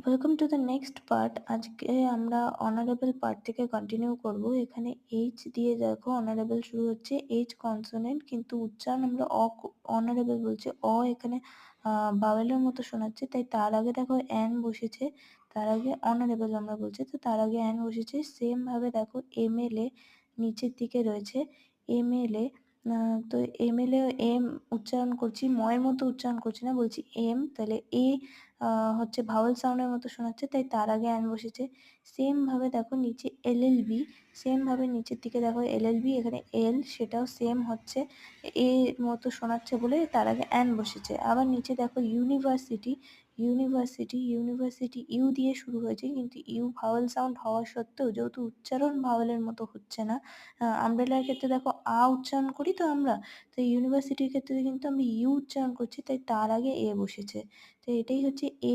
Welcome to the next part. আজকে আমরা honourable part থেকে কন্টিনিউ করব। এখানে এইচ দিয়ে দেখো অনারেবল শুরু হচ্ছে, এইচ কনসোনেন্ট, কিন্তু উচ্চারণ আমরা অনারেবল বলছি। এখানে বাওয়েলের মতো শোনাচ্ছে, তাই তার আগে দেখো অ্যান বসেছে, তার আগে অনারেবল আমরা বলছি, তো তার আগে অ্যান বসেছে। সেম ভাবে দেখো এমএলএ নিচের দিকে রয়েছে, এমএলএ। তো এমএলএ এম উচ্চারণ করছি, ময়ের মতো উচ্চারণ করছি না, বলছি এম, তাহলে এ হচ্ছে ভাওয়েল সাউন্ডের মতো শোনাচ্ছে, তাই তার আগে অ্যান বসেছে। সেম ভাবে দেখো নিচে এলএলবি, সেম ভাবে নিচের দিকে দেখো এলএলবি, এখানে এল সেটাও সেম হচ্ছে এর মতো শোনাচ্ছে বলে তার আগে অ্যান বসেছে। আবার নিচে দেখো ইউনিভার্সিটি, ইউনিভার্সিটি, ইউনিভার্সিটি ইউ দিয়ে শুরু হয়েছে, কিন্তু ইউ ভাওয়েল সাউন্ড হওয়া সত্ত্বেও যেহেতু উচ্চারণ ভাওয়েলের মতো হচ্ছে না, আমব্রেলার ক্ষেত্রে দেখো উচ্চারণ করি তো আমরা, তো ইউনিভার্সিটির ক্ষেত্রে কিন্তু আমরা ইউ উচ্চারণ করছি, তাই তার আগে এ বসেছে। তো এটাই হচ্ছে এ